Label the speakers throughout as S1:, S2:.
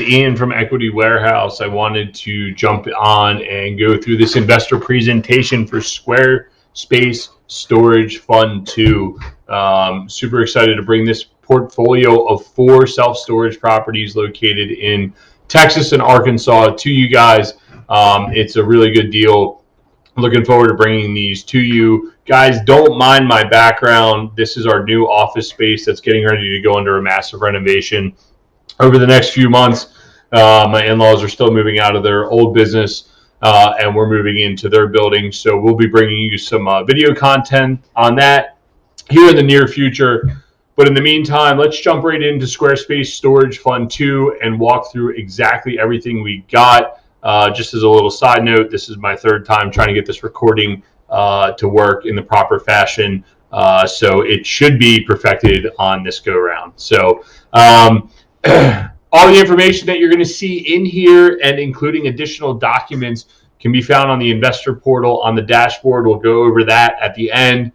S1: Ian from Equity Warehouse. I wanted to jump on and go through this investor presentation for Squarespace Storage Fund 2. Super excited to bring this portfolio of 4 self-storage properties located in Texas and Arkansas to you guys. It's a really good deal. Looking forward to bringing these to you. Guys, don't mind my background. This is our new office space that's getting ready to go under a massive renovation over the next few months. My in-laws are still moving out of their old business, and we're moving into their building. So we'll be bringing you some video content on that here in the near future. But in the meantime, let's jump right into Squarespace Storage Fund 2 and walk through exactly everything we got. Just as a little side note, this is my 3rd time trying to get this recording to work in the proper fashion. So it should be perfected on this go round. So all the information that you're going to see in here and including additional documents can be found on the investor portal on the dashboard. We'll go over that at the end.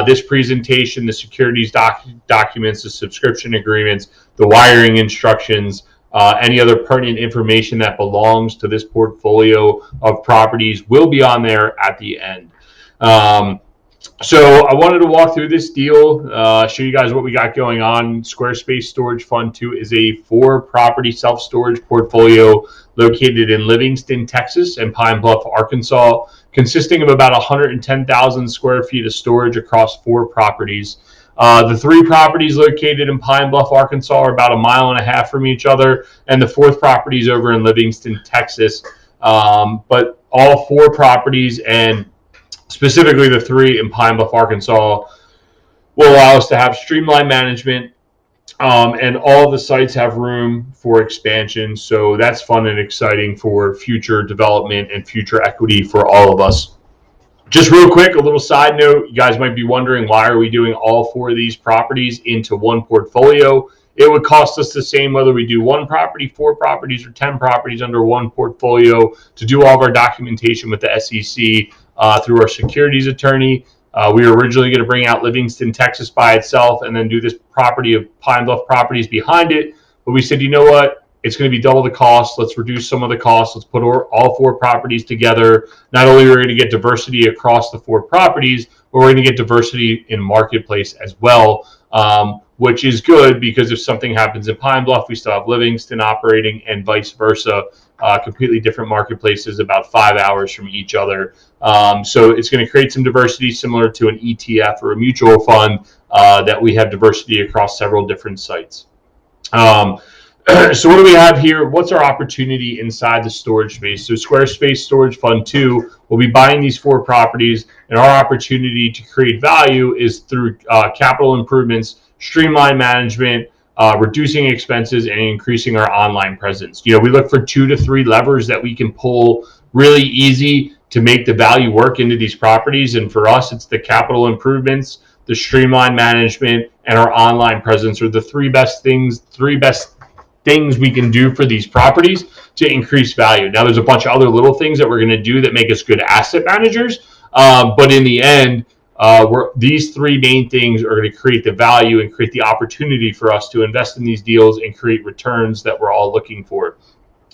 S1: This presentation, the securities documents, the subscription agreements, the wiring instructions, any other pertinent information that belongs to this portfolio of properties will be on there at the end. So I wanted to walk through this deal, show you guys what we got going on. Squarespace Storage Fund 2 is a 4-property self-storage portfolio located in Livingston, Texas, and Pine Bluff, Arkansas, consisting of about 110,000 square feet of storage across 4 properties. The 3 properties located in Pine Bluff, Arkansas are about 1.5 miles from each other, and the 4th property is over in Livingston, Texas. But all 4 properties, and specifically the 3 in Pine Bluff, Arkansas, will allow us to have streamlined management, and all the sites have room for expansion. So that's fun and exciting for future development and future equity for all of us. Just real quick, a little side note, you guys might be wondering, why are we doing all 4 of these properties into one portfolio? It would cost us the same whether we do 1 property, 4 properties, or 10 properties under one portfolio to do all of our documentation with the SEC through our securities attorney. We were originally going to bring out Livingston, Texas by itself and then do this property of Pine Bluff properties behind it. But we said, you know what? It's going to be double the cost. Let's reduce some of the costs. Let's put all 4 properties together. Not only are we going to get diversity across the 4 properties, but we're going to get diversity in marketplace as well, which is good because if something happens in Pine Bluff, we still have Livingston operating and vice versa. Completely different marketplaces, about 5 hours from each other. So it's going to create some diversity similar to an ETF or a mutual fund that we have diversity across several different sites. So what do we have here? What's our opportunity inside the storage space? So Squarespace Storage Fund 2 will be buying these 4 properties, and our opportunity to create value is through capital improvements, streamlined management, reducing expenses, and increasing our online presence. We look for 2 to 3 levers that we can pull really easy to make the value work into these properties. And for us, it's the capital improvements, the streamlined management, and our online presence are the 3 best things we can do for these properties to increase value. Now, there's a bunch of other little things that we're going to do that make us good asset managers. But in the end, these 3 main things are going to create the value and create the opportunity for us to invest in these deals and create returns that we're all looking for.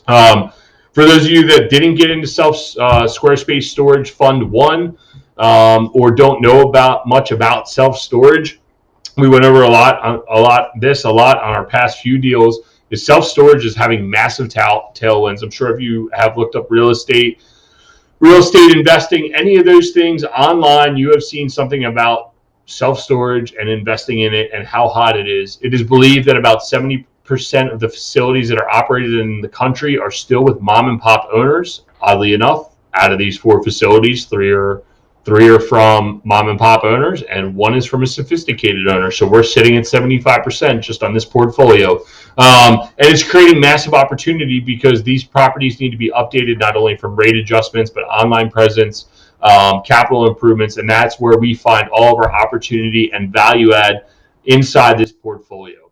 S1: For those of you that didn't get into Squarespace Storage Fund 1 or don't know much about self-storage, we went over a lot on our past few deals. Is self-storage is having massive tailwinds. I'm sure if you have looked up real estate investing, any of those things online, you have seen something about self-storage and investing in it and how hot it is. It is believed that about 70% of the facilities that are operated in the country are still with mom and pop owners. Oddly enough, out of these 4 facilities, 3 are from mom and pop owners and 1 is from a sophisticated owner. So we're sitting at 75% just on this portfolio. And it's creating massive opportunity because these properties need to be updated not only from rate adjustments, but online presence, capital improvements. And that's where we find all of our opportunity and value add inside this portfolio.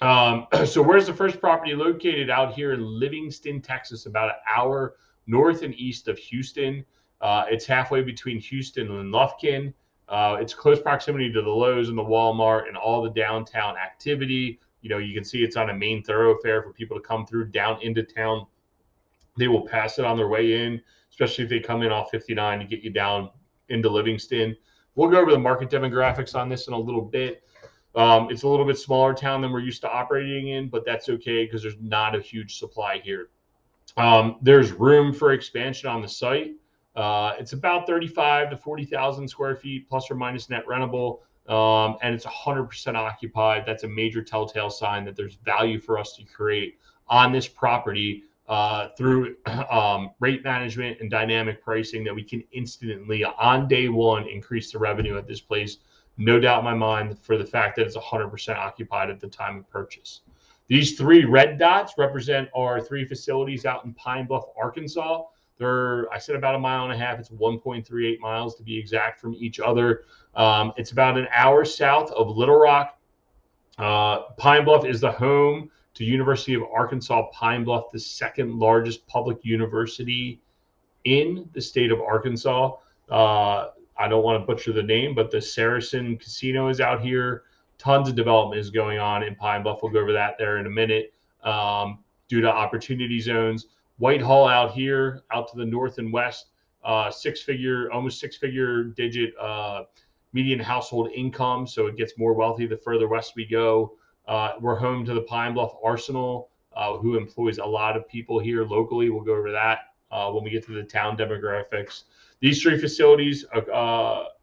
S1: So where's the first property located? Out here in Livingston, Texas, about 1 hour north and east of Houston. It's halfway between Houston and Lufkin. It's close proximity to the Lowe's and the Walmart and all the downtown activity. You can see it's on a main thoroughfare for people to come through down into town. They will pass it on their way in, especially if they come in off 59 to get you down into Livingston. We'll go over the market demographics on this in a little bit. It's a little bit smaller town than we're used to operating in, but that's okay because there's not a huge supply here. There's room for expansion on the site. It's about 35 to 40,000 square feet plus or minus net rentable, and it's 100% occupied. That's a major telltale sign that there's value for us to create on this property through rate management and dynamic pricing that we can instantly, on day one, increase the revenue at this place. No doubt in my mind for the fact that it's 100% occupied at the time of purchase. These 3 red dots represent our 3 facilities out in Pine Bluff, Arkansas. I said about 1.5 miles. It's 1.38 miles to be exact from each other. It's about an hour south of Little Rock. Pine Bluff is the home to University of Arkansas Pine Bluff, the second largest public university in the state of Arkansas. I don't want to butcher the name, but the Saracen Casino is out here. Tons of development is going on in Pine Bluff. We'll go over that there in a minute due to opportunity zones. Whitehall out here, out to the north and west, almost six-figure digit median household income, so it gets more wealthy the further west we go. We're home to the Pine Bluff Arsenal, who employs a lot of people here locally. We'll go over that when we get to the town demographics. These 3 facilities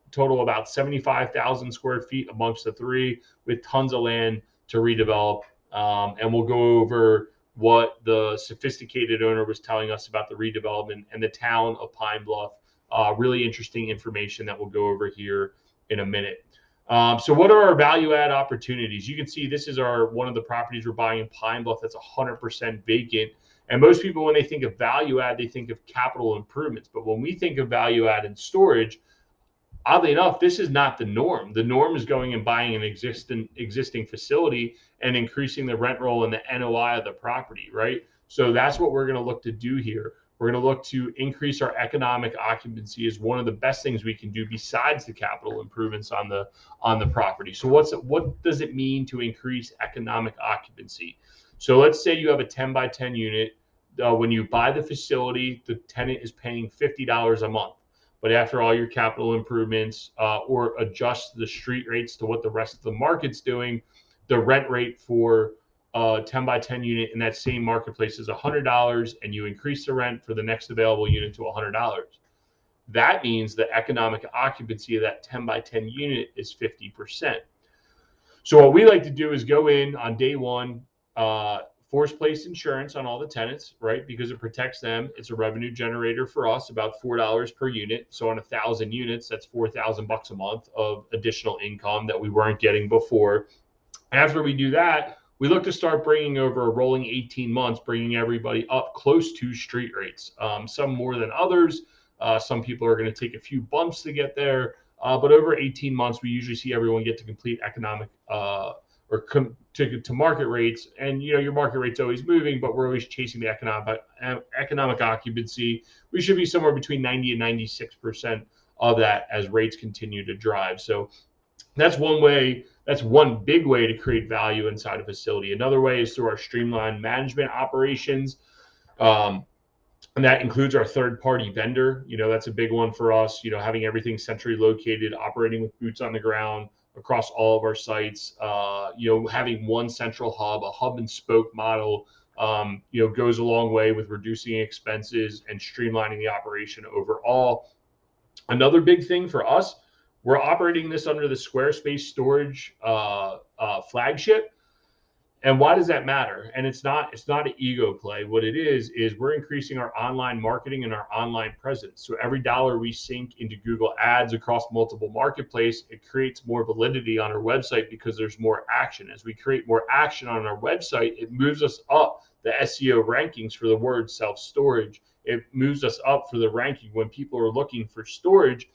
S1: total about 75,000 square feet amongst the 3, with tons of land to redevelop. And we'll go over what the sophisticated owner was telling us about the redevelopment and the town of Pine Bluff. Really interesting information that we'll go over here in a minute. So what are our value add opportunities? You can see this is one of the properties we're buying in Pine Bluff that's 100% vacant. And most people, when they think of value add, they think of capital improvements. But when we think of value add and storage, oddly enough, this is not the norm. The norm is going and buying an existing facility and increasing the rent roll and the NOI of the property, right? So that's what we're going to look to do here. We're going to look to increase our economic occupancy as one of the best things we can do besides the capital improvements on the property. So what does it mean to increase economic occupancy? So let's say you have a 10 by 10 unit. When you buy the facility, the tenant is paying $50 a month. But after all your capital improvements or adjust the street rates to what the rest of the market's doing, the rent rate for a 10 by 10 unit in that same marketplace is $100, and you increase the rent for the next available unit to $100. That means the economic occupancy of that 10 by 10 unit is 50%. So what we like to do is go in on day one, force place insurance on all the tenants, right? Because it protects them. It's a revenue generator for us, about $4 per unit. So on 1,000 units, that's $4,000 a month of additional income that we weren't getting before. After we do that, we look to start bringing over a rolling 18 months, bringing everybody up close to street rates. Some more than others. Some people are going to take a few bumps to get there. But over 18 months, we usually see everyone get to complete economic to market rates. And your market rate's always moving, but we're always chasing the economic occupancy. We should be somewhere between 90 and 96% of that as rates continue to drive. So that's one way. That's one big way to create value inside a facility. Another way is through our streamlined management operations. And that includes our third-party vendor. That's a big one for us, having everything centrally located, operating with boots on the ground across all of our sites, having one central hub, a hub and spoke model, goes a long way with reducing expenses and streamlining the operation overall. Another big thing for us, we're operating this under the Squarespace storage flagship. And why does that matter? And it's not an ego play. What it is we're increasing our online marketing and our online presence. So every dollar we sink into Google Ads across multiple marketplaces, it creates more validity on our website because there's more action. As we create more action on our website, it moves us up the SEO rankings for the word self-storage. It moves us up for the ranking when people are looking for storage.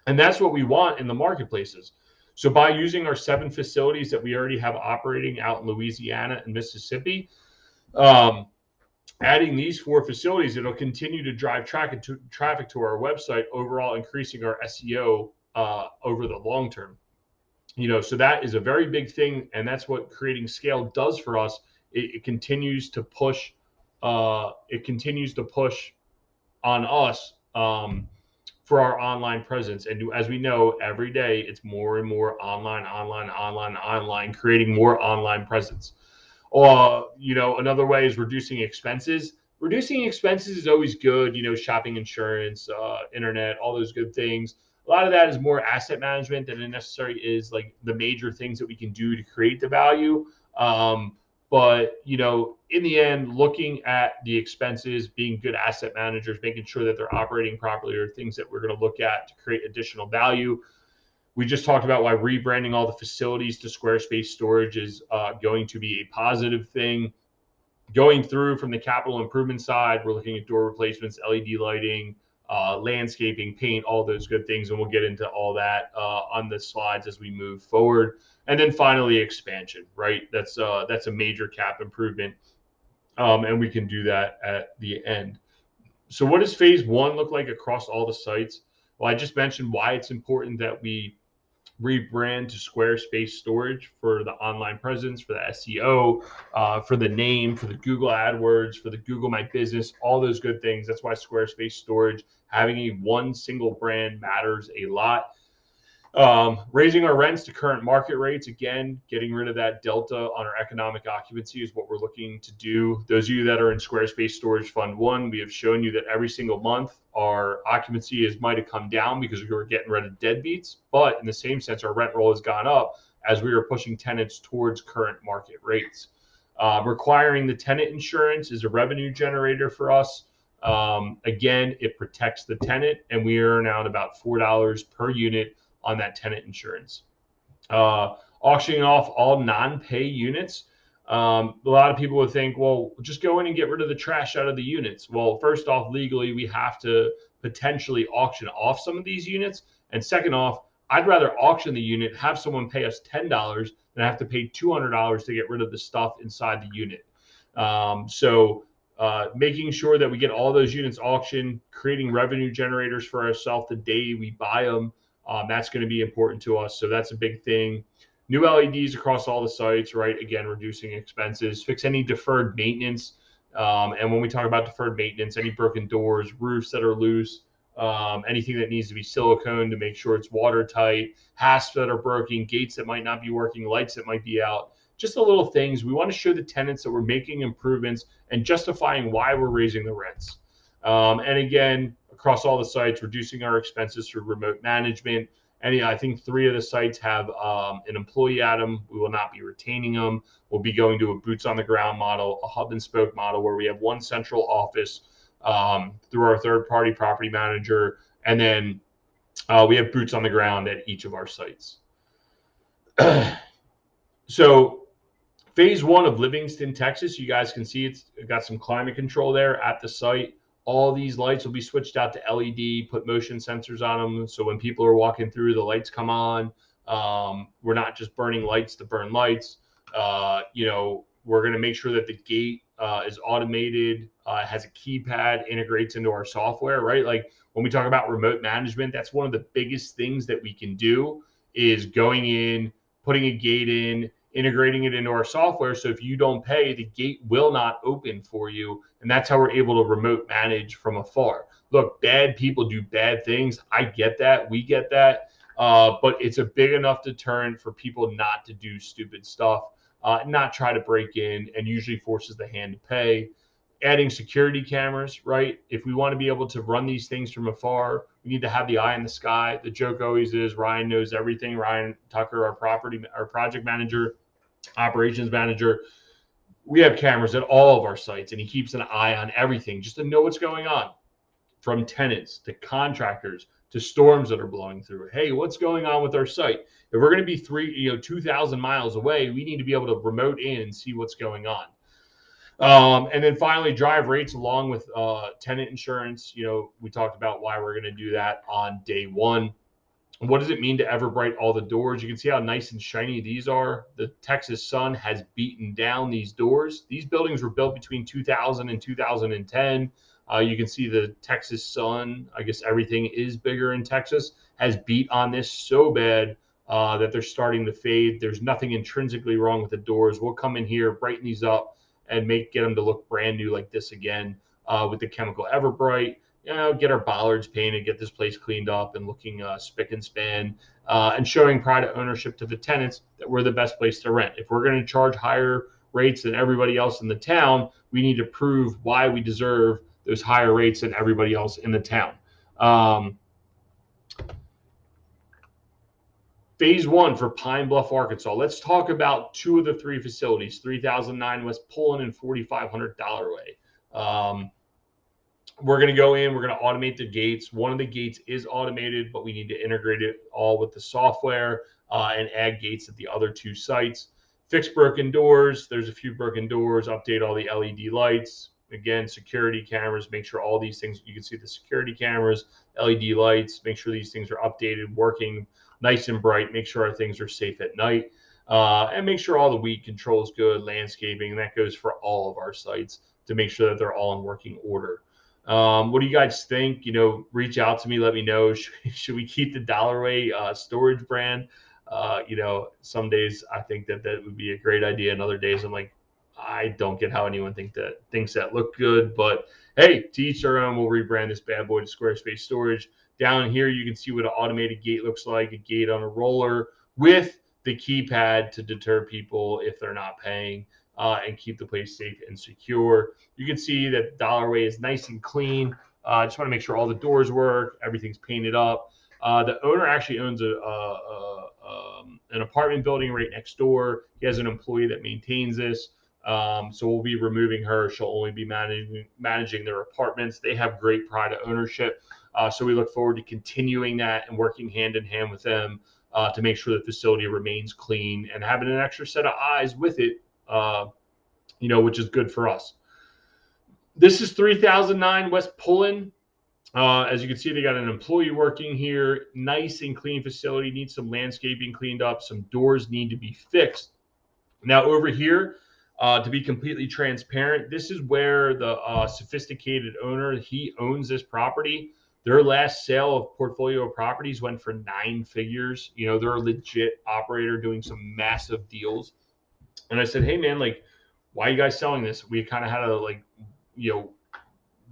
S1: And that's what we want in the marketplaces. So by using our 7 facilities that we already have operating out in Louisiana and Mississippi, adding these 4 facilities, it'll continue to drive traffic to our website, overall increasing our SEO over the long term. So that is a very big thing, and that's what creating scale does for us. It continues to push. It continues to push on us for our online presence. And as we know, every day it's more and more online, creating more online presence. Or, another way is reducing expenses. Reducing expenses is always good, shopping, insurance, internet, all those good things. A lot of that is more asset management than it necessarily is like the major things that we can do to create the value. But in the end, looking at the expenses, being good asset managers, making sure that they're operating properly are things that we're going to look at to create additional value. We just talked about why rebranding all the facilities to Squarespace Storage is going to be a positive thing. Going through from the capital improvement side, we're looking at door replacements, LED lighting, landscaping, paint, all those good things, and we'll get into all that on the slides as we move forward. And then finally, expansion, right? That's a major cap improvement, and we can do that at the end. So, what does phase one look like across all the sites? Well, I just mentioned why it's important that we rebrand to Squarespace Storage for the online presence, for the SEO, for the name, for the Google AdWords, for the Google My Business, all those good things. That's why Squarespace Storage, having a one single brand matters a lot. Raising our rents to current market rates, again, getting rid of that delta on our economic occupancy is what we're looking to do. Those of you that are in Squarespace Storage Fund 1, we have shown you that every single month our occupancy might have come down because we were getting rid of deadbeats, but in the same sense, our rent roll has gone up as we are pushing tenants towards current market rates. Requiring the tenant insurance is a revenue generator for us. Again, it protects the tenant, and we earn out about $4 per unit on that tenant insurance. Auctioning off all non-pay units. A lot of people would think, well, just go in and get rid of the trash out of the units. Well, first off, legally, we have to potentially auction off some of these units. And second off, I'd rather auction the unit, have someone pay us $10 than have to pay $200 to get rid of the stuff inside the unit. Making sure that we get all those units auctioned, creating revenue generators for ourselves the day we buy them. That's going to be important to us. So that's a big thing. New LEDs across all the sites, right? Again, reducing expenses, fix any deferred maintenance. And when we talk about deferred maintenance, any broken doors, roofs that are loose, anything that needs to be silicone to make sure it's watertight, hasps that are broken, gates that might not be working, lights that might be out. Just the little things. We want to show the tenants that we're making improvements and justifying why we're raising the rents. And again, across all the sites, reducing our expenses through remote management. And I think 3 of the sites have an employee at them. We will not be retaining them. We'll be going to a boots on the ground model, a hub and spoke model where we have one central office through our third party property manager. And then we have boots on the ground at each of our sites. So phase 1 of Livingston, Texas, you guys can see it's got some climate control there at the site. All these lights will be switched out to LED, put motion sensors on them. So when people are walking through, the lights come on. We're not just burning lights to burn lights. We're going to make sure that the gate is automated, has a keypad, integrates into our software, right? Like when we talk about remote management, that's one of the biggest things that we can do is going in, putting a gate in, integrating it into our software. So if you don't pay, the gate will not open for you. And that's how we're able to remote manage from afar. Look, bad people do bad things. I get that. We get that. But it's a big enough deterrent for people not to do stupid stuff, not try to break in, and usually forces the hand to pay. Adding security cameras, right? If we want to be able to run these things from afar, we need to have the eye in the sky. The joke always is Ryan knows everything. Ryan Tucker, our project manager, operations manager, we have cameras at all of our sites, and he keeps an eye on everything just to know what's going on, from tenants to contractors to storms that are blowing through. Hey, what's going on with our site? If we're going to be 2,000 miles away, we need to be able to remote in and see what's going on. And then finally, drive rates along with tenant insurance. We talked about why we're going to do that on day 1. What does it mean to Everbright all the doors? You can see how nice and shiny these are. The Texas sun has beaten down these doors. These buildings were built between 2000 and 2010. You can see the Texas sun, I guess everything is bigger in Texas, has beat on this so bad. that they're starting to fade. There's nothing intrinsically wrong with the doors. We'll come in here, brighten these up, and get them to look brand new like this again with the chemical Everbright. Get our bollards painted, get this place cleaned up and looking spick and span, and showing pride of ownership to the tenants that we're the best place to rent. If we're going to charge higher rates than everybody else in the town, we need to prove why we deserve those higher rates than everybody else in the town. Phase 1 for Pine Bluff, Arkansas. Let's talk about 2 of the 3 facilities, 3009 West Pullen and 4500 Dollarway. We're going to go in, we're going to automate the gates. One of the gates is automated, but we need to integrate it all with the software and add gates at the other 2 sites. Fix broken doors. There's a few broken doors. Update all the LED lights. Again, security cameras. Make sure all these things, you can see the security cameras, LED lights. Make sure these things are updated, working nice and bright. Make sure our things are safe at night. And make sure all the weed control is good, landscaping. And that goes for all of our sites to make sure that they're all in working order. What do you guys think? Reach out to me. Let me know. Should we keep the Dollarway storage brand? Some days I think that would be a great idea, and other days I'm like, I don't get how anyone thinks that look good. But hey, to each their own. We'll rebrand this bad boy to Squarespace Storage. Down here, you can see what an automated gate looks like, a gate on a roller with the keypad to deter people if they're not paying and keep the place safe and secure. You can see that Dollarway is nice and clean. I just want to make sure all the doors work, everything's painted up. The owner actually owns an apartment building right next door. He has an employee that maintains this. So we'll be removing her. She'll only be managing their apartments. They have great pride of ownership. So we look forward to continuing that and working hand in hand with them to make sure the facility remains clean and having an extra set of eyes with it, which is good for us. This is 3009 West Pullen. As you can see, they got an employee working here. Nice and clean facility. Needs some landscaping cleaned up. Some doors need to be fixed. Now over here, to be completely transparent, this is where the sophisticated owner, he owns this property. Their last sale of portfolio properties went for 9 figures. They're a legit operator doing some massive deals. And I said, hey man, why are you guys selling this? We kind of had a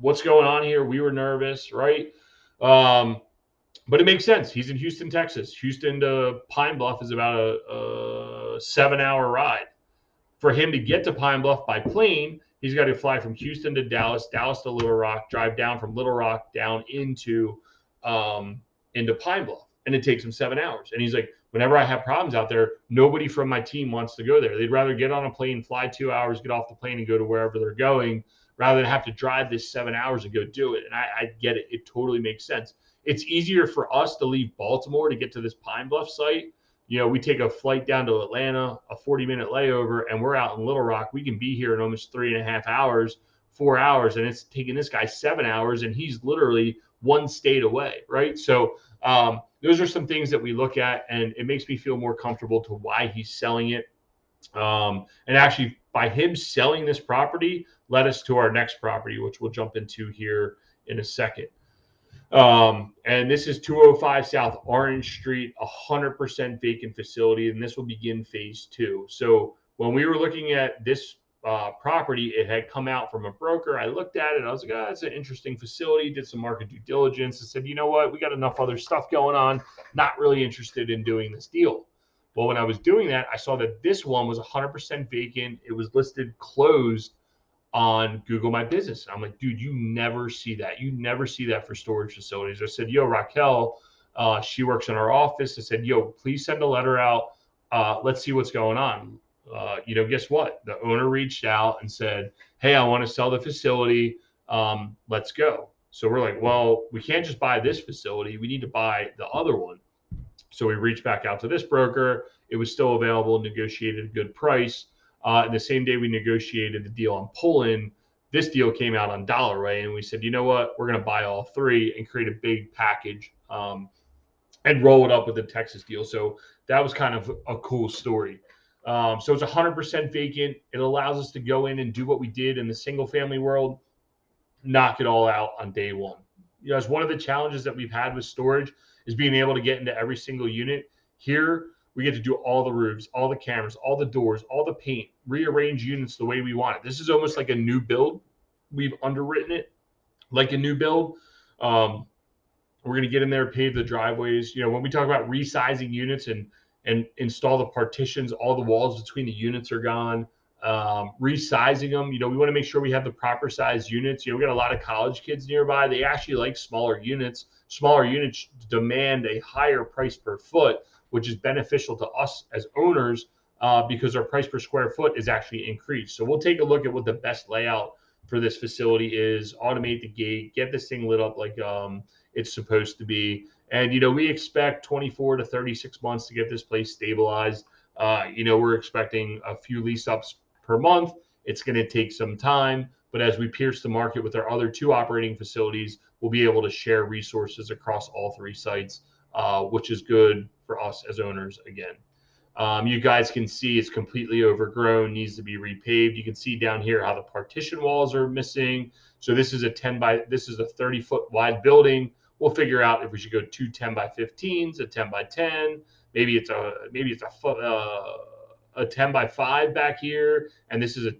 S1: what's going on here? We were nervous, right? But it makes sense. He's in Houston, Texas. Houston to Pine Bluff is about a 7-hour ride. For him to get to Pine Bluff by plane, he's got to fly from Houston to Dallas, Dallas to Little Rock, drive down from Little Rock down into Pine Bluff. And it takes him 7 hours. And he's like, whenever I have problems out there, nobody from my team wants to go there. They'd rather get on a plane, fly 2 hours, get off the plane and go to wherever they're going rather than have to drive this 7 hours and go do it. And I get it. It totally makes sense. It's easier for us to leave Baltimore to get to this Pine Bluff site. We take a flight down to Atlanta, a 40-minute layover, and we're out in Little Rock. We can be here in almost 3.5 hours, 4 hours, and it's taking this guy 7 hours, and he's literally 1 state away, right? So those are some things that we look at, and it makes me feel more comfortable to why he's selling it. And actually, by him selling this property, led us to our next property, which we'll jump into here in a second. And this is 205 South Orange Street, 100% vacant facility, and this will begin phase 2. So when we were looking at this property, it had come out from a broker. I looked at it, I was like, it's an interesting facility, did some market due diligence, and said, you know what, we got enough other stuff going on, not really interested in doing this deal. Well, when I was doing that, I saw that this one was 100% vacant. It was listed closed on Google My Business. I'm like, dude, you never see that. You never see that for storage facilities. I said, yo, Raquel, she works in our office. I said, yo, please send a letter out. Let's see what's going on. Guess what? The owner reached out and said, hey, I want to sell the facility. Let's go. So we're like, well, we can't just buy this facility. We need to buy the other one. So we reached back out to this broker. It was still available, negotiated a good price. And the same day we negotiated the deal on Pullen, this deal came out on Dollarway, and we said, you know what, we're going to buy all 3 and create a big package and roll it up with the Texas deal. So that was kind of a cool story. So it's 100% vacant. It allows us to go in and do what we did in the single family world, knock it all out on day one. As one of the challenges that we've had with storage is being able to get into every single unit. Here, we get to do all the roofs, all the cameras, all the doors, all the paint, rearrange units the way we want it. This is almost like a new build. We've underwritten it like a new build. We're going to get in there, pave the driveways. When we talk about resizing units and install the partitions, all the walls between the units are gone. Resizing them, we want to make sure we have the proper size units. We got a lot of college kids nearby. They actually like smaller units. Smaller units demand a higher price per foot, which is beneficial to us as owners because our price per square foot is actually increased. So we'll take a look at what the best layout for this facility is, automate the gate, get this thing lit up like it's supposed to be. And, we expect 24 to 36 months to get this place stabilized. We're expecting a few lease ups per month. It's going to take some time, but as we pierce the market with our other 2 operating facilities, we'll be able to share resources across all 3 sites, which is good for us as owners again. You guys can see it's completely overgrown, needs to be repaved. You can see down here how the partition walls are missing. So this is a 30-foot wide building. We'll figure out if we should go 2 10x15s, a 10x10. Maybe it's a 10x5 back here, and this is a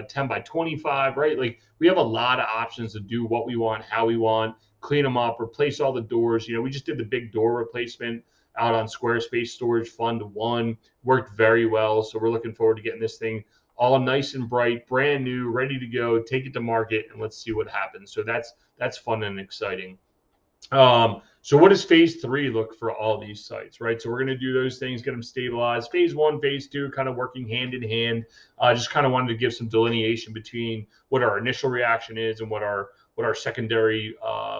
S1: 10x25, right? Like, we have a lot of options to do what we want, how we want, clean them up, replace all the doors. We just did the big door replacement out on Squarespace Storage Fund 1. Worked very well. So we're looking forward to getting this thing all nice and bright, brand new, ready to go, take it to market, and let's see what happens. So that's fun and exciting. So what does phase 3 look for all these sites, right? So we're going to do those things, get them stabilized. Phase 1, phase 2, kind of working hand in hand. Just kind of wanted to give some delineation between what our initial reaction is and what our secondary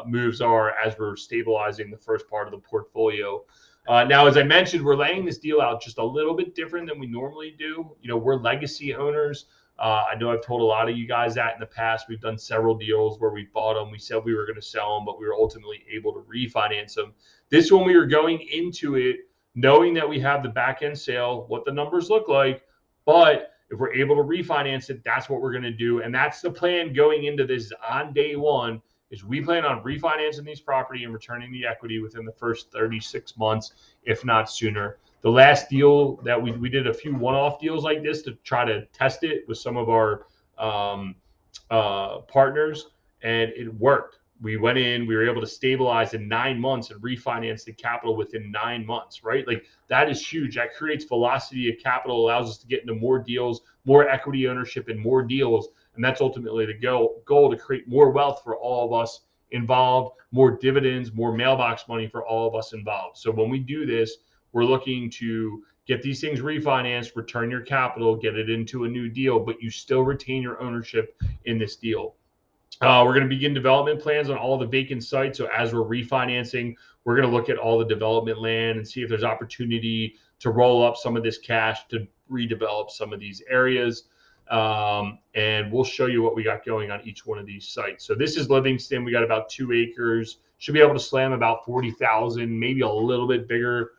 S1: moves are as we're stabilizing the first part of the portfolio. Now, as I mentioned, we're laying this deal out just a little bit different than we normally do. We're legacy owners. I know I've told a lot of you guys that in the past. We've done several deals where we bought them. We said we were going to sell them, but we were ultimately able to refinance them. This one, we were going into it knowing that we have the back end sale, what the numbers look like, but if we're able to refinance it, that's what we're going to do. And that's the plan going into this on day one. Is we plan on refinancing these property and returning the equity within the first 36 months, if not sooner. The last deal that we did a few one-off deals like this to try to test it with some of our partners, and it worked. We went in, we were able to stabilize in 9 months and refinance the capital within 9 months, right? Like, that is huge. That creates velocity of capital, allows us to get into more deals, more equity ownership in more deals. And that's ultimately the goal to create more wealth for all of us involved, more dividends, more mailbox money for all of us involved. So when we do this, we're looking to get these things refinanced, return your capital, get it into a new deal, but you still retain your ownership in this deal. We're going to begin development plans on all the vacant sites. So as we're refinancing, we're going to look at all the development land and see if there's opportunity to roll up some of this cash to redevelop some of these areas. And we'll show you what we got going on each one of these sites. So this is Livingston. We got about 2 acres. Should be able to slam about 40,000, maybe a little bit bigger.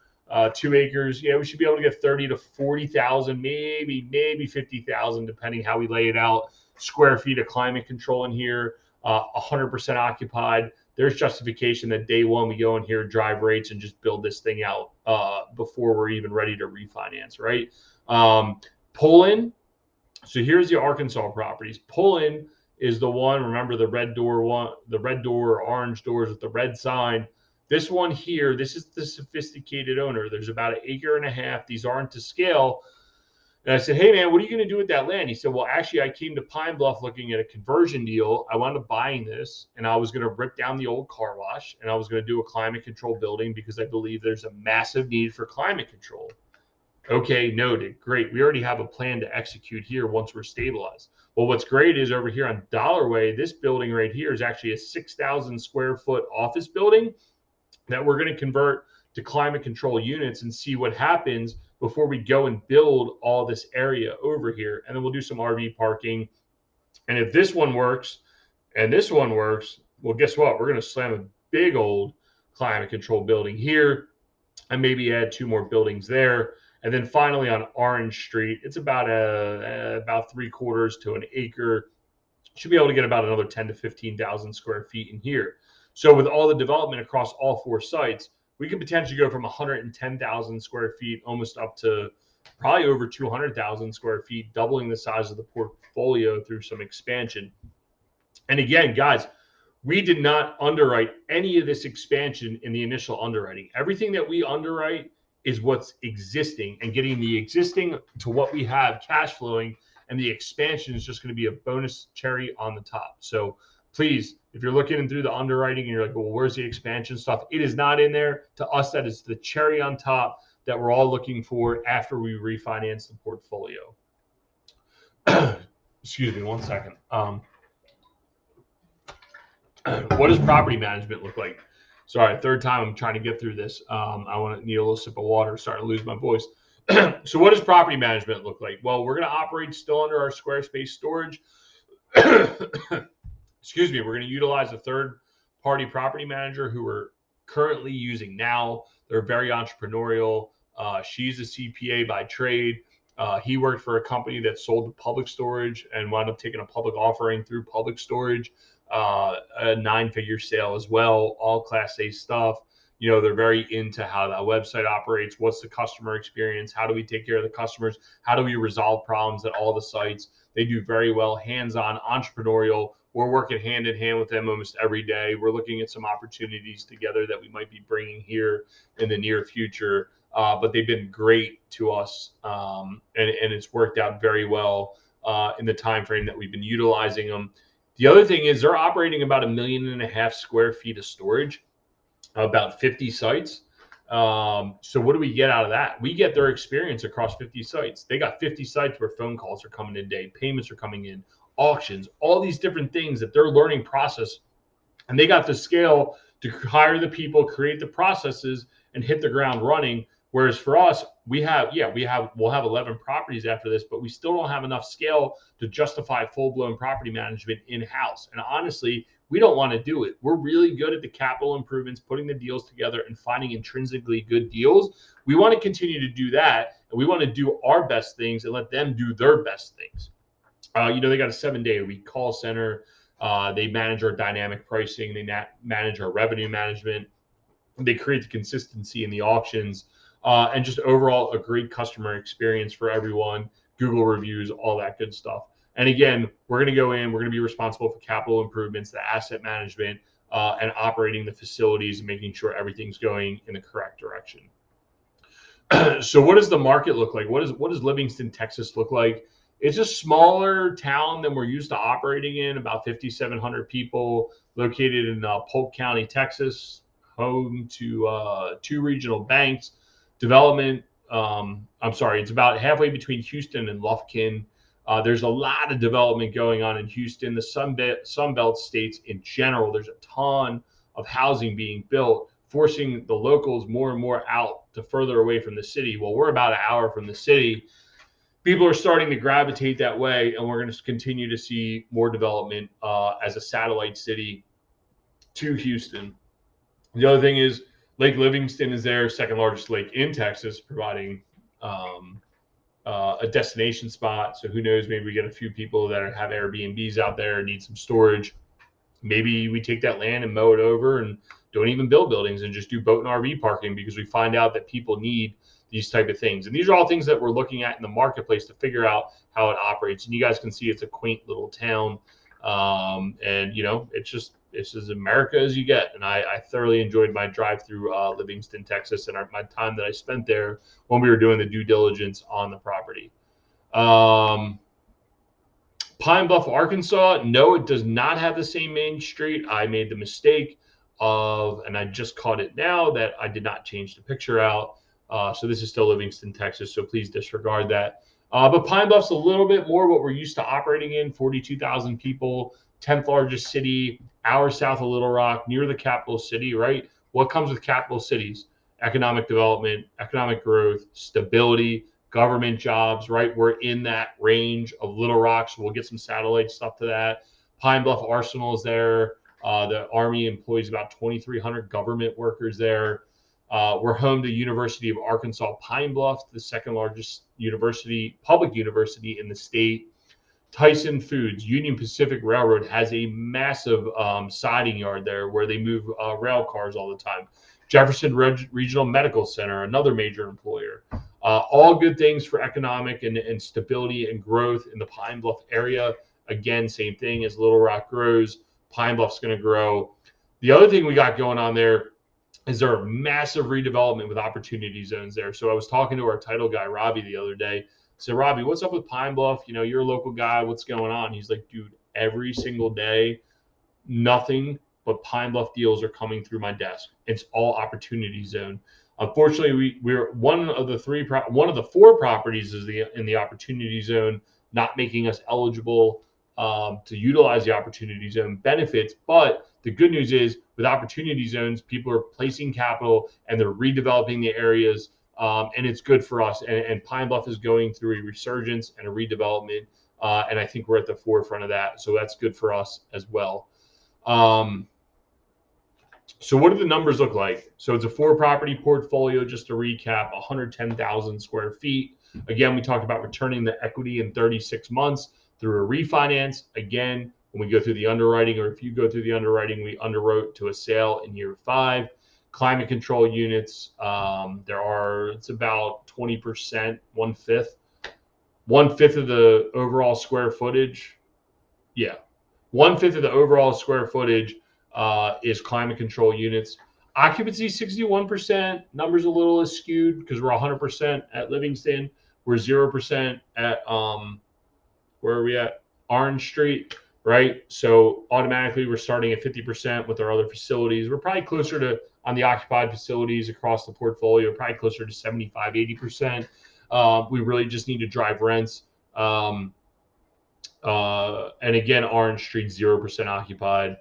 S1: 2 acres. We should be able to get 30 to 40,000, maybe 50,000, depending how we lay it out. Square feet of climate control in here, 100% occupied. There's justification that day one we go in here, drive rates, and just build this thing out before we're even ready to refinance, right? Pull-in. So here's the Arkansas properties. Pull-in is the one. Remember the red door one, the red door or orange doors with the red sign. This one here, this is the sophisticated owner. There's about 1.5 acres. These aren't to scale. And I said, hey, man, what are you going to do with that land? He said, well, actually, I came to Pine Bluff looking at a conversion deal. I wound up buying this, and I was going to rip down the old car wash, and I was going to do a climate control building because I believe there's a massive need for climate control. Okay, noted. Great. We already have a plan to execute here once we're stabilized. Well, what's great is over here on Dollarway, this building right here is actually a 6,000 square foot office building that we're going to convert to climate control units and see what happens before we go and build all this area over here. And then we'll do some RV parking. And if this one works and this one works, well, guess what? We're going to slam a big old climate control building here and maybe add 2 more buildings there. And then finally on Orange Street, it's about 3/4 to an acre. Should be able to get about another 10 to 15,000 square feet in here. So with all the development across all 4 sites, we could potentially go from 110,000 square feet almost up to probably over 200,000 square feet, doubling the size of the portfolio through some expansion. And again, guys, we did not underwrite any of this expansion in the initial underwriting. Everything that we underwrite is what's existing, and getting the existing to what we have cash flowing, and the expansion is just going to be a bonus cherry on the top. So please, if you're looking through the underwriting and you're like, well, where's the expansion stuff? It is not in there. To us, that is the cherry on top that we're all looking for after we refinance the portfolio. Excuse me one second. What does property management look like? Sorry, third time I'm trying to get through this. I need a little sip of water, starting to lose my voice. So what does property management look like? Well, we're going to operate still under our Squarespace storage. Excuse me. We're going to utilize a third-party property manager who we're currently using now. They're very entrepreneurial. She's a CPA by trade. He worked for a company that sold to Public Storage and wound up taking a public offering through Public Storage, a 9-figure sale as well, all Class A stuff. You know, they're very into how that website operates. What's the customer experience? How do we take care of the customers? How do we resolve problems at all the sites? They do very well, hands-on, entrepreneurial. We're working hand in hand with them almost every day. We're looking at some opportunities together that we might be bringing here in the near future. But they've been great to us, and it's worked out very well in the time frame that we've been utilizing them. The other thing is they're operating about 1.5 million square feet of storage, about 50 sites. So what do we get out of that? We get their experience across 50 sites. They got 50 sites where phone calls are coming in today, payments are coming in, auctions, all these different things that they're learning process. And they got the scale to hire the people, create the processes, and hit the ground running. Whereas for us, we'll have 11 properties after this, but we still don't have enough scale to justify full-blown property management in-house. And honestly, we don't want to do it. We're really good at the capital improvements, putting the deals together and finding intrinsically good deals. We want to continue to do that, and we want to do our best things and let them do their best things. They got a 7-day-a-week call center. They manage our dynamic pricing. They manage our revenue management. They create the consistency in the auctions, and just overall a great customer experience for everyone. Google reviews, all that good stuff. And again, we're going to go in. We're going to be responsible for capital improvements, the asset management, and operating the facilities and making sure everything's going in the correct direction. So what does the market look like? What does Livingston, Texas look like? It's a smaller town than we're used to operating in, about 5,700 people, located in Polk County, Texas, home to 2 regional banks. Development, it's about halfway between Houston and Lufkin. There's a lot of development going on in Houston. The Sunbelt states in general, there's a ton of housing being built, forcing the locals more and more out to further away from the city. Well, we're about an hour from the city. People are starting to gravitate that way, and we're going to continue to see more development as a satellite city to Houston. The other thing is Lake Livingston is their second largest lake in Texas, providing a destination spot. So who knows, maybe we get a few people that have Airbnbs out there, need some storage. Maybe we take that land and mow it over and don't even build buildings and just do boat and RV parking, because we find out that people need these type of things. And these are all things that we're looking at in the marketplace to figure out how it operates. And you guys can see it's a quaint little town. It's as America as you get. And I thoroughly enjoyed my drive through Livingston, Texas, and my time that I spent there when we were doing the due diligence on the property. Pine Bluff, Arkansas. No, it does not have the same main street. I made the mistake and I just caught it now, that I did not change the picture out. So this is still Livingston, Texas, so please disregard that. But Pine Bluff's a little bit more what we're used to operating in, 42,000 people, 10th largest city, hour south of Little Rock, near the capital city, right? What comes with capital cities? Economic development, economic growth, stability, government jobs, right? We're in that range of Little Rock, so we'll get some satellite stuff to that. Pine Bluff Arsenal is there. The Army employs about 2,300 government workers there. We're home to University of Arkansas Pine Bluff, the second largest public university in the state. Tyson Foods, Union Pacific Railroad has a massive siding yard there where they move rail cars all the time. Jefferson Regional Medical Center, another major employer. All good things for economic and stability and growth in the Pine Bluff area. Again, same thing as Little Rock grows, Pine Bluff's going to grow. The other thing we got going on there is there a massive redevelopment with opportunity zones there. So I was talking to our title guy, Robbie, the other day. I said, Robbie, what's up with Pine Bluff? You know, you're a local guy. What's going on? He's like, dude, every single day, nothing but Pine Bluff deals are coming through my desk. It's all opportunity zone. Unfortunately, we're one of the four properties is in the opportunity zone, not making us eligible to utilize the opportunity zone benefits. But the good news is with opportunity zones, people are placing capital and they're redeveloping the areas, and it's good for us. And Pine Bluff is going through a resurgence and a redevelopment, and I think we're at the forefront of that. So that's good for us as well. So what do the numbers look like? So it's a 4-property portfolio, just to recap, 110,000 square feet. Again, we talked about returning the equity in 36 months through a refinance. Again, when we go through the underwriting, or if you go through the underwriting, we underwrote to a sale in year 5. Climate control units, it's about 20%, one-fifth of the overall square footage. Yeah, one-fifth of the overall square footage is climate control units. Occupancy 61%. Numbers a little skewed because we're 100% at Livingston. We're 0% at where are we at? Orange Street, right? So automatically we're starting at 50% with our other facilities. We're probably closer to, on the occupied facilities across the portfolio, probably closer to 75, 80%. We really just need to drive rents. And again, Orange Street 0% occupied.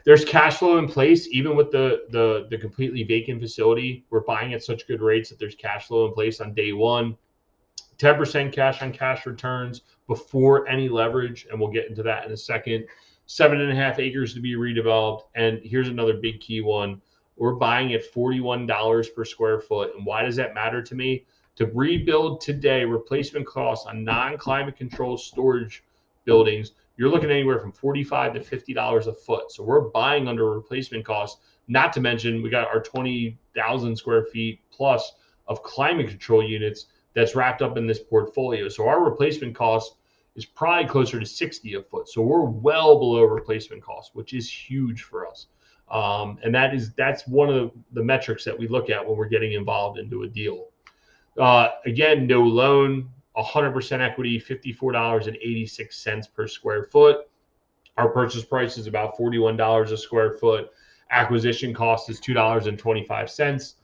S1: There's cash flow in place, even with the completely vacant facility. We're buying at such good rates that there's cash flow in place on day one. 10% cash on cash returns before any leverage, and we'll get into that in a second. 7.5 acres to be redeveloped. And here's another big key one. We're buying at $41 per square foot. And why does that matter to me? To rebuild today, replacement costs on non-climate controlled storage buildings, you're looking anywhere from $45 to $50 a foot. So we're buying under replacement costs. Not to mention, we got our 20,000 square feet plus of climate control units that's wrapped up in this portfolio. So our replacement cost is probably closer to $60 a foot. So we're well below replacement cost, which is huge for us. And that's one of the metrics that we look at when we're getting involved into a deal. Again, no loan, 100% equity, $54.86 per square foot. Our purchase price is about $41 a square foot. Acquisition cost is $2.25.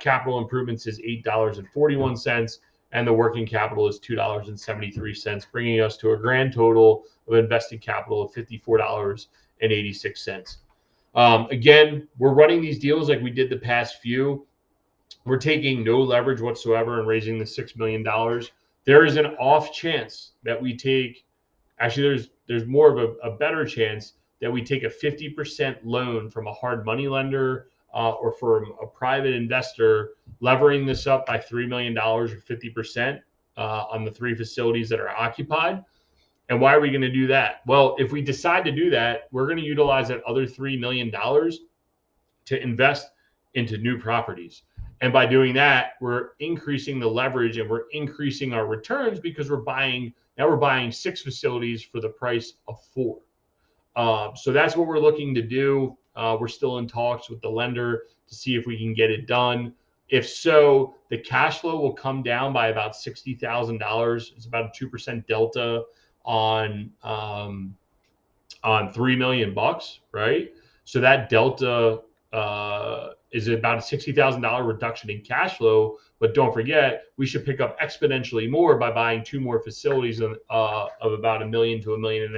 S1: Capital improvements is $8.41. And the working capital is $2.73, bringing us to a grand total of invested capital of $54.86. Again, we're running these deals like we did the past few. We're taking no leverage whatsoever and raising the $6 million. There is an off chance that we take, actually there's more of a better chance that we take a 50% loan from a hard money lender or from a private investor, levering this up by $3 million or 50% on the 3 facilities that are occupied. And why are we going to do that? Well, if we decide to do that, we're going to utilize that other $3 million to invest into new properties. And by doing that, we're increasing the leverage and we're increasing our returns because we're buying 6 facilities for the price of 4. So that's what we're looking to do. We're still in talks with the lender to see if we can get it done. If so, the cash flow will come down by about $60,000. It's about a 2% delta on $3 million, right? So that delta is about a $60,000 reduction in cash flow. But don't forget, we should pick up exponentially more by buying 2 more facilities of about $1 million to $1.5 million,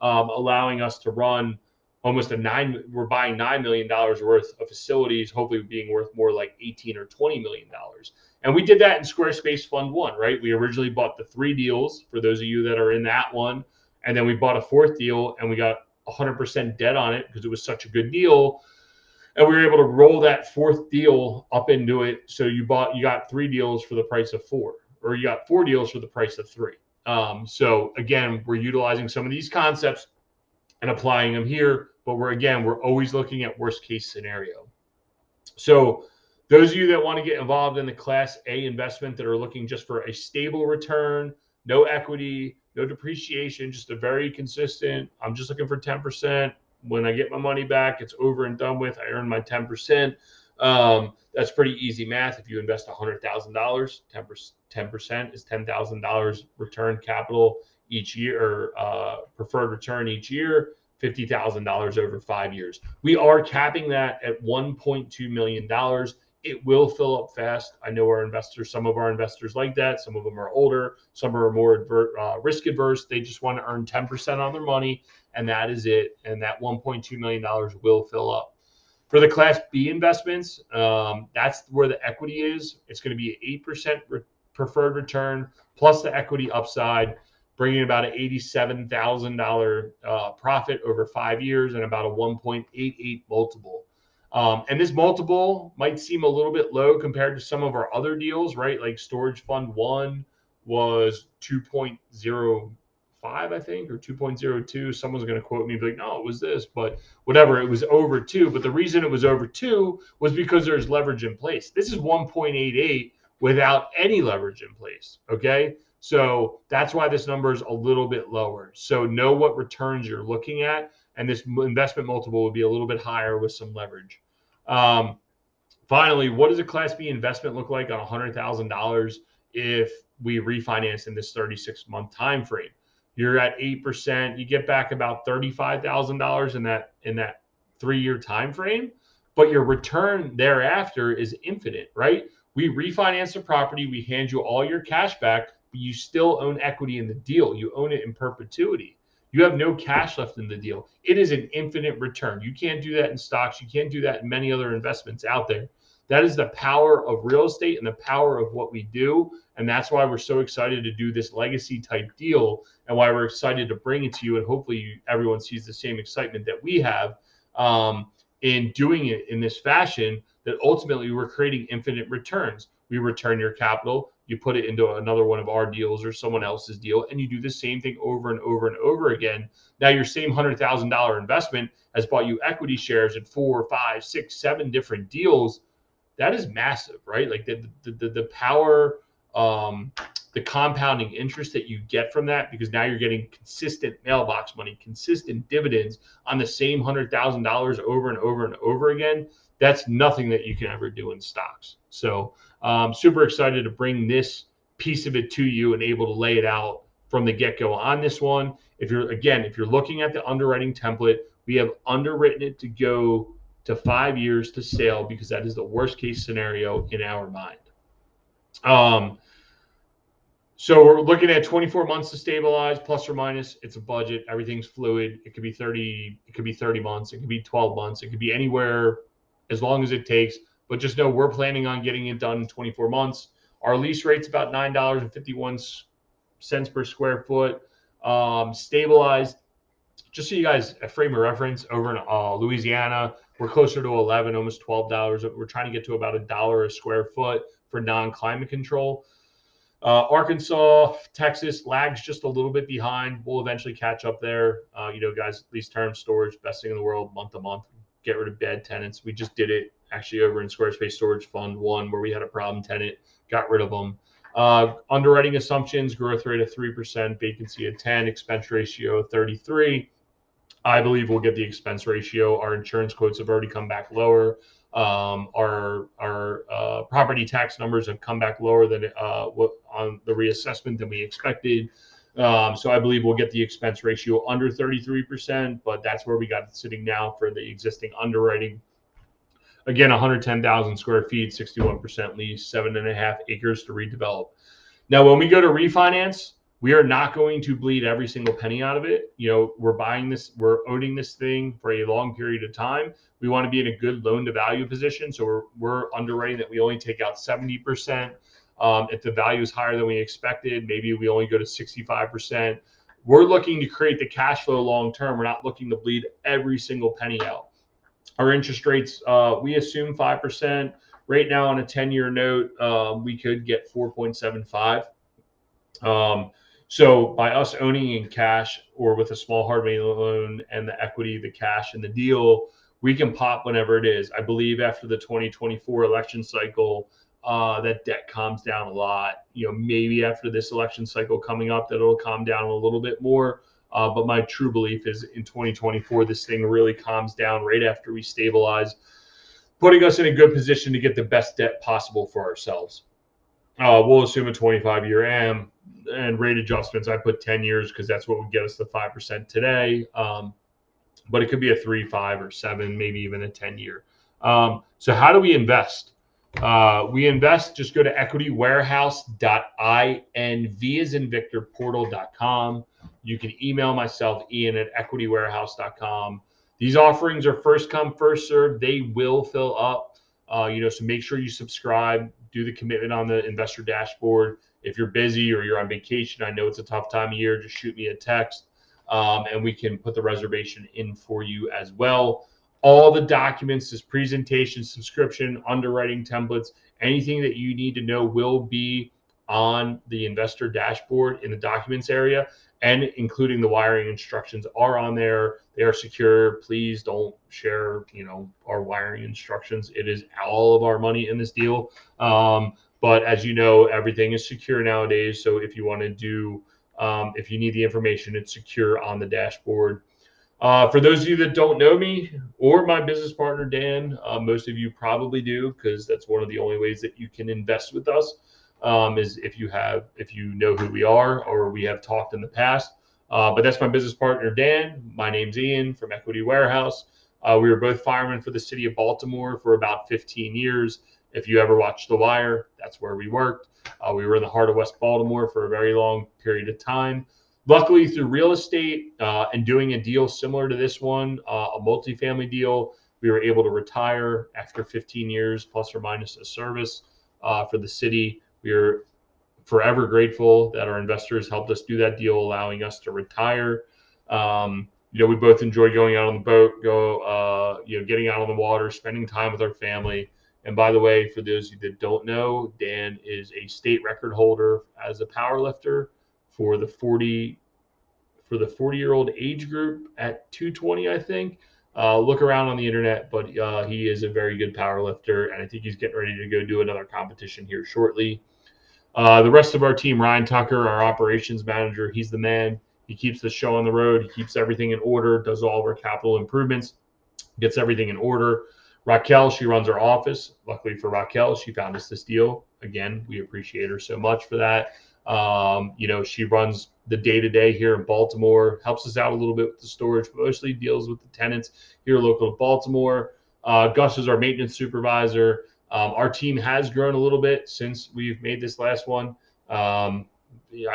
S1: allowing us to run almost we're buying $9 million worth of facilities, hopefully being worth more like $18 or $20 million. And we did that in Squarespace Fund 1, right? We originally bought the 3 deals for those of you that are in that one. And then we bought a 4th deal and we got 100% debt on it because it was such a good deal. And we were able to roll that 4th deal up into it. So you got 3 deals for the price of 4, or you got 4 deals for the price of 3. So again, we're utilizing some of these concepts and applying them here. But we're always looking at worst case scenario. So those of you that want to get involved in the Class A investment that are looking just for a stable return, no equity, no depreciation, just a very consistent, I'm just looking for 10%. When I get my money back, it's over and done with. I earn my 10%. That's pretty easy math. If you invest $100,000, 10% is $10,000 return capital each year, or preferred return each year. $50,000 over 5 years. We are capping that at $1.2 million. It will fill up fast. I know our investors, some of our investors like that. Some of them are older. Some are more risk adverse. They just want to earn 10% on their money, and that is it. And that $1.2 million will fill up. For the Class B investments, that's where the equity is. It's going to be an 8% preferred return plus the equity upside, bringing about an $87,000 profit over 5 years and about a 1.88 multiple. And this multiple might seem a little bit low compared to some of our other deals, right? Like Storage Fund 1 was 2.05, I think, or 2.02. Someone's going to quote me, be like, no, it was this, but whatever, it was over 2. But the reason it was over 2 was because there's leverage in place. This is 1.88 without any leverage in place, okay? So that's why this number is a little bit lower. So know what returns you're looking at, and this investment multiple will be a little bit higher with some leverage. Finally, what does a Class B investment look like on $100,000 if we refinance in this 36-month time frame? You're at 8%. You get back about $35,000 in that 3-year time frame, but your return thereafter is infinite, right? We refinance the property, we hand you all your cash back, but you still own equity in the deal. You own it in perpetuity. You have no cash left in the deal. It is an infinite return. You can't do that in stocks. You can't do that in many other investments out there. That is the power of real estate and the power of what we do. And that's why we're so excited to do this legacy type deal, and why we're excited to bring it to you. And hopefully everyone sees the same excitement that we have in doing it in this fashion, that ultimately we're creating infinite returns. We return your capital, you put it into another one of our deals or someone else's deal, and you do the same thing over and over and over again. Now your same $100,000 investment has bought you equity shares in 4, 5, 6, 7 different deals. That is massive, right? Like the power, the compounding interest that you get from that, because now you're getting consistent mailbox money, consistent dividends on the same $100,000 over and over and over again. That's nothing that you can ever do in stocks. So super excited to bring this piece of it to you and able to lay it out from the get-go on this one. If you're looking at the underwriting template, we have underwritten it to go to 5 years to sale, because that is the worst case scenario in our mind. So we're looking at 24 months to stabilize, plus or minus. It's a budget. Everything's fluid. It could be 30. It could be 30 months. It could be 12 months. It could be anywhere, as long as it takes. But just know we're planning on getting it done in 24 months. Our lease rate's about $9.51 per square foot. Stabilized. Just so you guys a frame of reference, over in Louisiana, we're closer to $11, almost $12. We're trying to get to about $1 a square foot for non-climate control. Arkansas, Texas lags just a little bit behind. We'll eventually catch up there. Guys, lease term storage, best thing in the world, month to month. Get rid of bad tenants. We just did it actually over in Squarespace Storage Fund 1, where we had a problem tenant, got rid of them. Underwriting assumptions, growth rate of 3%, vacancy of 10, expense ratio of 33. I believe we'll get the expense ratio. Our insurance quotes have already come back lower. Our property tax numbers have come back lower than on the reassessment than we expected. So I believe we'll get the expense ratio under 33%, but that's where we got it sitting now for the existing underwriting. Again, 110,000 square feet, 61% lease, 7.5 acres to redevelop. Now, when we go to refinance, we are not going to bleed every single penny out of it. We're buying this, we're owning this thing for a long period of time. We want to be in a good loan to value position. So we're underwriting that we only take out 70%. If the value is higher than we expected, maybe we only go to 65%. We're looking to create the cash flow long term. We're not looking to bleed every single penny out. Our interest rates, we assume 5%. Right now on a 10-year note, we could get 4.75. So by us owning in cash or with a small hard money loan and the equity, the cash and the deal, we can pop whenever it is. I believe after the 2024 election cycle, that debt calms down a lot. Maybe after this election cycle coming up, that it'll calm down a little bit more. But my true belief is in 2024, this thing really calms down right after we stabilize, putting us in a good position to get the best debt possible for ourselves. We'll assume a 25-year AM and rate adjustments. I put 10 years because that's what would get us the 5% today. But it could be a 3, 5, or 7, maybe even a 10-year. So how do we invest? We invest, just go to equitywarehouse.inv as in Victor portal.com. You can email myself, Ian, at equitywarehouse.com. These offerings are first come, first served. They will fill up. So make sure you subscribe, do the commitment on the investor dashboard. If you're busy or you're on vacation, I know it's a tough time of year, just shoot me a text, and we can put the reservation in for you as well. All the documents, this presentation, subscription, underwriting templates, anything that you need to know will be on the investor dashboard in the documents area, and including the wiring instructions are on there. They are secure. Please don't share, our wiring instructions. It is all of our money in this deal. But as you know, everything is secure nowadays. So if you want to do, if you need the information, it's secure on the dashboard. For those of you that don't know me or my business partner, Dan, most of you probably do, because that's one of the only ways that you can invest with us, is if you know who we are or we have talked in the past. But that's my business partner, Dan. My name's Ian from Equity Warehouse. We were both firemen for the city of Baltimore for about 15 years. If you ever watched The Wire, that's where we worked. We were in the heart of West Baltimore for a very long period of time. Luckily, through real estate and doing a deal similar to this one, a multifamily deal, we were able to retire after 15 years, plus or minus a service for the city. We are forever grateful that our investors helped us do that deal, allowing us to retire. We both enjoy going out on the boat, getting out on the water, spending time with our family. And by the way, for those of you that don't know, Dan is a state record holder as a power lifter for the 40-year-old age group at 220, I think. Look around on the internet, but he is a very good power lifter, and I think he's getting ready to go do another competition here shortly. The rest of our team, Ryan Tucker, our operations manager, he's the man. He keeps the show on the road. He keeps everything in order, does all of our capital improvements, gets everything in order. Raquel, she runs our office. Luckily for Raquel, she found us this deal. Again, we appreciate her so much for that. She runs the day-to-day here in Baltimore, helps us out a little bit with the storage, but mostly deals with the tenants here local to Baltimore. Gus is our maintenance supervisor. Our team has grown a little bit since we've made this last one. I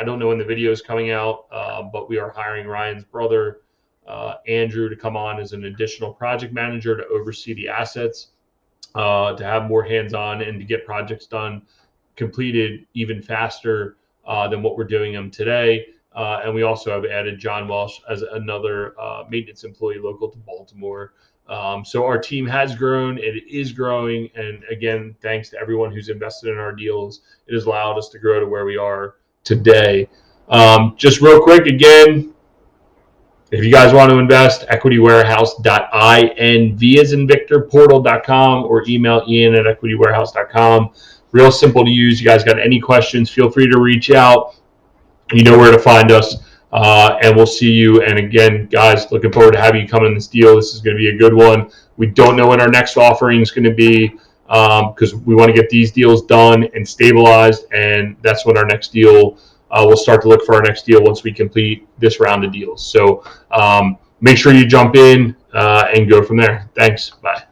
S1: don't know when the video is coming out, but we are hiring Ryan's brother, Andrew, to come on as an additional project manager to oversee the assets, to have more hands-on and to get projects done, completed even faster than what we're doing them today. And we also have added John Walsh as another maintenance employee local to Baltimore. So our team has grown. It is growing. And again, thanks to everyone who's invested in our deals. It has allowed us to grow to where we are today. Just real quick, again, if you guys want to invest, equitywarehouse.inv as in Victor portal.com or email Ian at equitywarehouse.com. Real simple to use. You guys got any questions, feel free to reach out. You know where to find us, and we'll see you. And again, guys, looking forward to having you come in this deal. This is going to be a good one. We don't know when our next offering is going to be, because we want to get these deals done and stabilized, and that's when our next deal, we'll start to look for our next deal once we complete this round of deals. So make sure you jump in and go from there. Thanks. Bye.